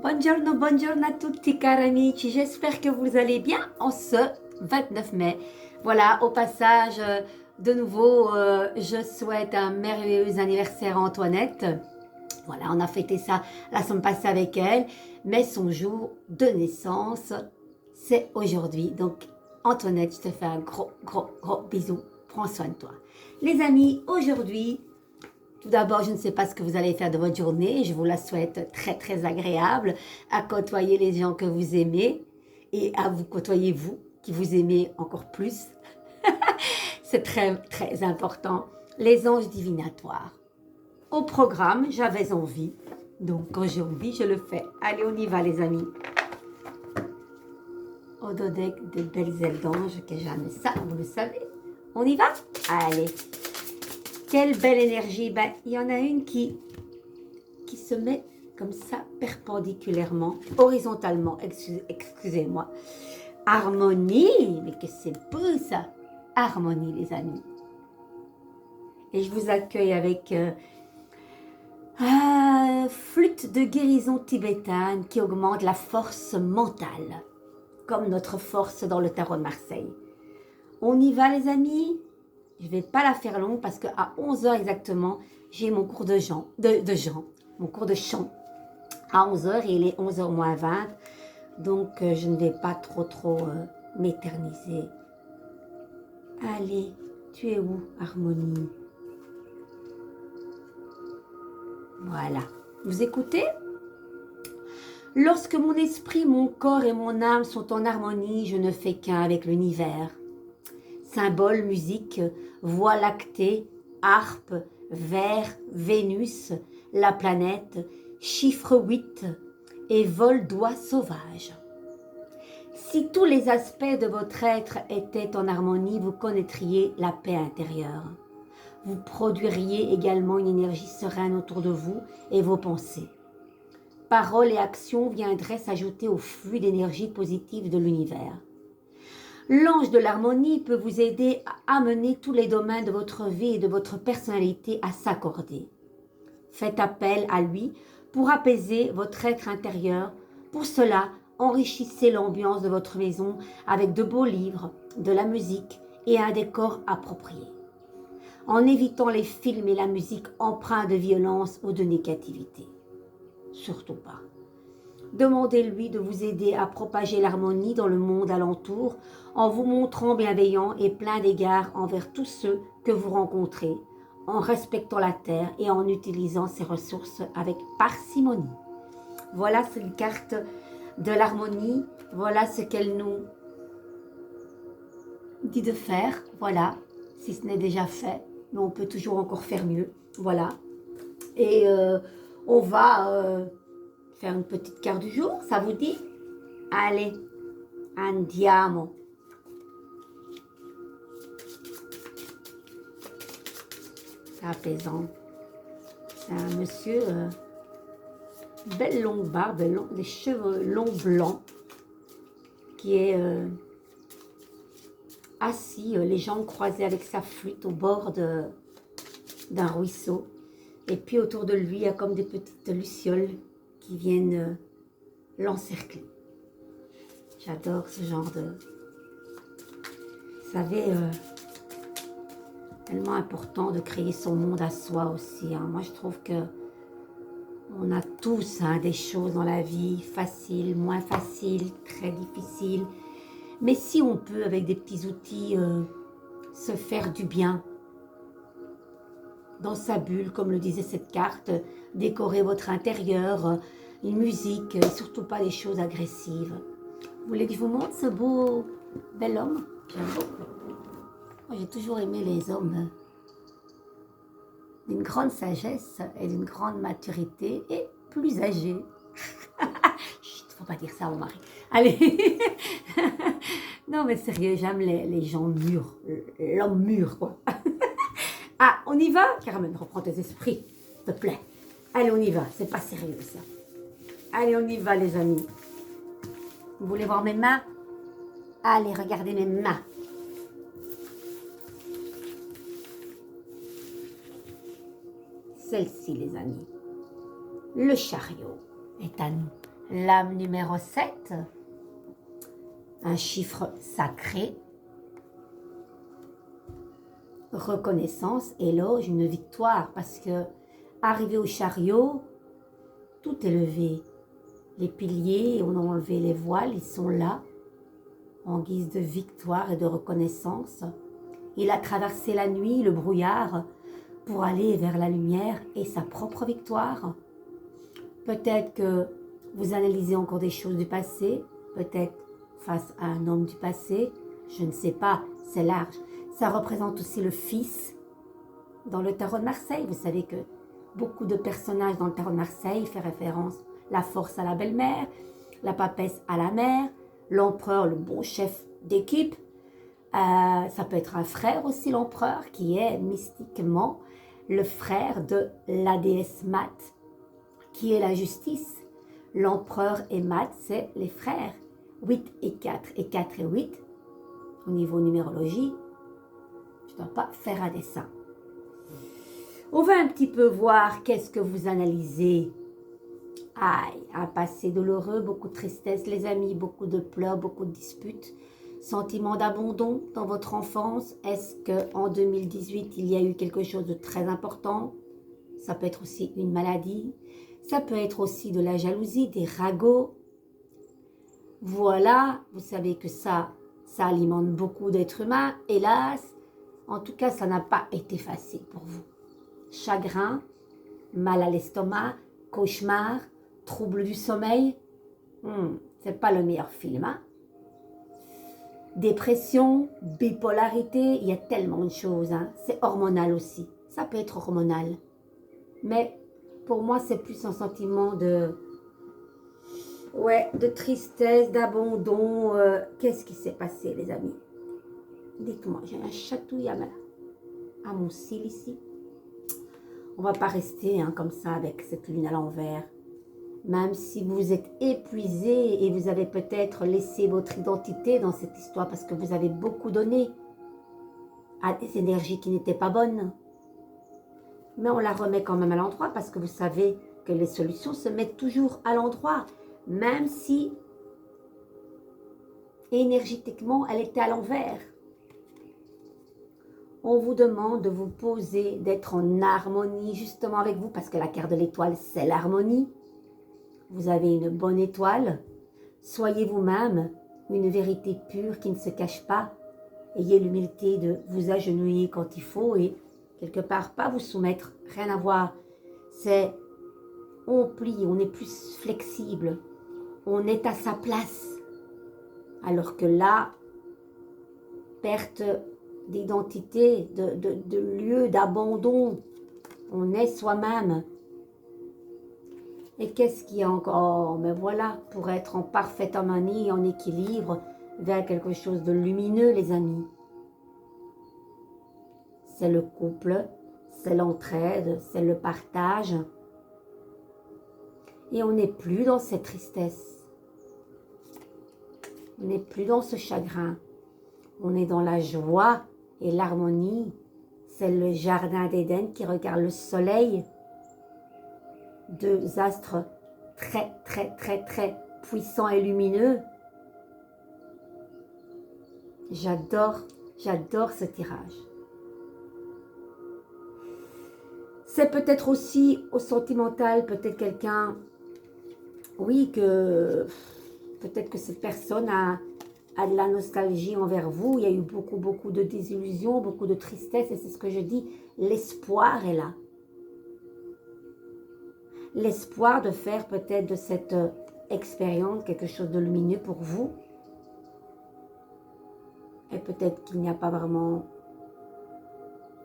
Buongiorno, buongiorno a tutti cari amici, j'espère que vous allez bien en ce 29 mai. Voilà, au passage, de nouveau, je souhaite un merveilleux anniversaire à Antoinette. Voilà, on a fêté ça la semaine passée avec elle, mais son jour de naissance, c'est aujourd'hui. Donc, Antoinette, je te fais un gros bisou. Prends soin de toi. Les amis, aujourd'hui, tout d'abord, je ne sais pas ce que vous allez faire de votre journée. Je vous la souhaite très agréable, à côtoyer les gens que vous aimez et à vous côtoyer vous, qui vous aimez encore plus. C'est très important. Les anges divinatoires. Au programme, j'avais envie. Donc, quand j'ai envie, je le fais. Allez, on y va, les amis. Ododeck de belles ailes d'ange que j'aime ça, vous le savez. On y va? Allez. Quelle belle énergie. Ben, il y en a une qui se met comme ça, perpendiculairement, horizontalement, excusez-moi. Harmonie, mais que c'est beau ça. Harmonie, les amis. Et je vous accueille avec flûte de guérison tibétaine qui augmente la force mentale, comme notre force dans le tarot de Marseille. On y va, les amis? Je ne vais pas la faire longue parce qu'à 11 h exactement, j'ai mon cours mon cours de chant à 11 h et il est 11 h moins 20. Donc, je ne vais pas trop m'éterniser. Allez, tu es où, Harmonie? Voilà. Vous écoutez? Lorsque mon esprit, mon corps et mon âme sont en harmonie, je ne fais qu'un avec l'univers. Symboles, musique, voie lactée, harpe, vers, Vénus, la planète, chiffre 8 et vol d'oies sauvages. Si tous les aspects de votre être étaient en harmonie, vous connaîtriez la paix intérieure. Vous produiriez également une énergie sereine autour de vous et vos pensées. Paroles et actions viendraient s'ajouter au flux d'énergie positive de l'univers. L'ange de l'harmonie peut vous aider à amener tous les domaines de votre vie et de votre personnalité à s'accorder. Faites appel à lui pour apaiser votre être intérieur. Pour cela, enrichissez l'ambiance de votre maison avec de beaux livres, de la musique et un décor approprié. En évitant les films et la musique empreints de violence ou de négativité. Surtout pas. Demandez-lui de vous aider à propager l'harmonie dans le monde alentour en vous montrant bienveillant et plein d'égards envers tous ceux que vous rencontrez, en respectant la terre et en utilisant ses ressources avec parcimonie. Voilà, c'est une carte de l'harmonie. Voilà ce qu'elle nous dit de faire. Voilà, si ce n'est déjà fait, mais on peut toujours encore faire mieux. Voilà. Et on va faire une petite carte du jour, ça vous dit? Allez, andiamo. C'est apaisant. C'est un monsieur, belle longue barbe, des cheveux longs blancs, qui est assis, les jambes croisées avec sa flûte au bord d'un ruisseau. Et puis autour de lui, il y a comme des petites lucioles qui viennent l'encercler. J'adore ce genre de... Vous savez, tellement important de créer son monde à soi aussi. Hein. Moi, je trouve que on a tous des choses dans la vie, faciles, moins faciles, très difficiles. Mais si on peut, avec des petits outils, se faire du bien, dans sa bulle, comme le disait cette carte, décorer votre intérieur, une musique, et surtout pas des choses agressives. Vous voulez que je vous montre ce beau, bel homme? J'aime beaucoup. Moi, j'ai toujours aimé les hommes d'une grande sagesse et d'une grande maturité et plus âgés. Chut, faut pas dire ça à mon mari. Allez. Non, mais sérieux, j'aime les gens mûrs, l'homme mûr, quoi. Ah, on y va? Carmen, reprends tes esprits, s'il te plaît. Allez, on y va, c'est pas sérieux ça. Allez, on y va, les amis. Vous voulez voir mes mains? Allez, regardez mes mains. Celle-ci, les amis. Le chariot est à nous. L'âme numéro 7, un chiffre sacré. Reconnaissance, éloge, une victoire, parce que arrivé au chariot, tout est levé. Les piliers, on a enlevé les voiles, ils sont là, en guise de victoire et de reconnaissance. Il a traversé la nuit, le brouillard, pour aller vers la lumière et sa propre victoire. Peut-être que vous analysez encore des choses du passé, peut-être face à un homme du passé, je ne sais pas, c'est large. Ça représente aussi le fils dans le tarot de Marseille. Vous savez que beaucoup de personnages dans le tarot de Marseille font référence la force à la belle-mère, la papesse à la mère, l'empereur, le bon chef d'équipe. Ça peut être un frère aussi, l'empereur, qui est mystiquement le frère de la déesse Mat, qui est la justice. L'empereur et Mat, c'est les frères. 8 et 4, et 4 et 8, au niveau numérologie, je ne dois pas faire un dessin. On va un petit peu voir qu'est-ce que vous analysez. Aïe, un passé douloureux, beaucoup de tristesse, les amis, beaucoup de pleurs, beaucoup de disputes, sentiment d'abandon dans votre enfance. Est-ce qu'en 2018, il y a eu quelque chose de très important? Ça peut être aussi une maladie, ça peut être aussi de la jalousie, des ragots. Voilà, vous savez que ça alimente beaucoup d'êtres humains. Hélas, en tout cas, ça n'a pas été facile pour vous. Chagrin, mal à l'estomac, cauchemar, trouble du sommeil. C'est pas le meilleur film, hein? Dépression, bipolarité, il y a tellement de choses, hein? C'est hormonal aussi. Ça peut être hormonal. Mais pour moi, c'est plus un sentiment de tristesse, d'abandon. Qu'est-ce qui s'est passé, les amis? Dites-moi, j'ai un chatouille à mon cil ici. On ne va pas rester comme ça avec cette lune à l'envers. Même si vous êtes épuisé et vous avez peut-être laissé votre identité dans cette histoire parce que vous avez beaucoup donné à des énergies qui n'étaient pas bonnes. Mais on la remet quand même à l'endroit parce que vous savez que les solutions se mettent toujours à l'endroit. Même si énergétiquement, elle était à l'envers. On vous demande de vous poser, d'être en harmonie justement avec vous, parce que la carte de l'étoile, c'est l'harmonie. Vous avez une bonne étoile. Soyez vous-même, une vérité pure qui ne se cache pas. Ayez l'humilité de vous agenouiller quand il faut et quelque part, pas vous soumettre, rien à voir. C'est, on plie, on est plus flexible, on est à sa place. Alors que là, perte d'identité, de lieu, d'abandon, on est soi-même. Et qu'est-ce qu'il y a encore? Mais voilà, pour être en parfaite harmonie, en équilibre, vers quelque chose de lumineux, les amis. C'est le couple, c'est l'entraide, c'est le partage. Et on n'est plus dans cette tristesse. On n'est plus dans ce chagrin. On est dans la joie et l'harmonie. C'est le jardin d'Éden qui regarde le soleil. Deux astres très, très, très, très puissants et lumineux. J'adore ce tirage. C'est peut-être aussi au sentimental, peut-être quelqu'un, oui, que peut-être que cette personne a de la nostalgie envers vous. Il y a eu beaucoup de désillusions, beaucoup de tristesse, et c'est ce que je dis, l'espoir est là. L'espoir de faire peut-être de cette expérience quelque chose de lumineux pour vous. Et peut-être qu'il n'y a pas vraiment...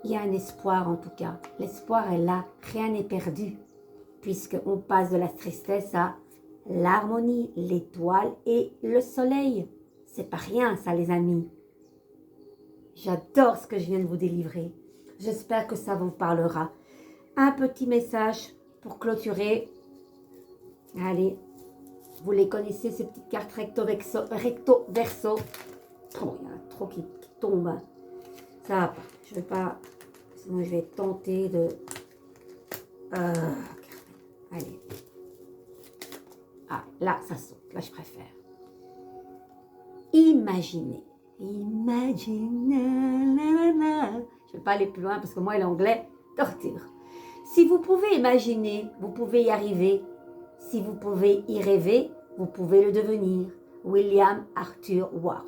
Il y a un espoir en tout cas. L'espoir est là, rien n'est perdu. Puisqu'on passe de la tristesse à l'harmonie, l'étoile et le soleil. C'est pas rien ça les amis. J'adore ce que je viens de vous délivrer. J'espère que ça vous parlera. Un petit message pour clôturer. Allez, vous les connaissez ces petites cartes recto verso. Oh, il y en a trop qui tombent. Ça va pas. Je vais pas. Sinon, je vais tenter de. Allez. Ah, là, ça saute. Là, je préfère. Imaginez. Imagine. Je ne vais pas aller plus loin parce que moi, l'anglais, torture. Si vous pouvez imaginer, vous pouvez y arriver. Si vous pouvez y rêver, vous pouvez le devenir. William Arthur Ward.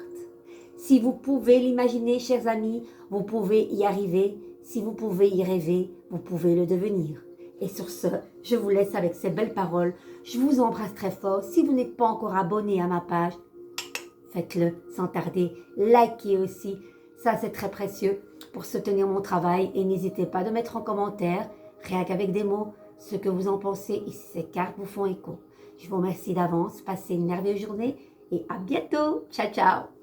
Si vous pouvez l'imaginer, chers amis, vous pouvez y arriver. Si vous pouvez y rêver, vous pouvez le devenir. Et sur ce, je vous laisse avec ces belles paroles. Je vous embrasse très fort. Si vous n'êtes pas encore abonné à ma page, faites-le sans tarder. Likez aussi. Ça, c'est très précieux pour soutenir mon travail. Et n'hésitez pas de mettre en commentaire, rien qu'avec des mots, ce que vous en pensez et si ces cartes vous font écho. Je vous remercie d'avance. Passez une merveilleuse journée et à bientôt. Ciao, ciao.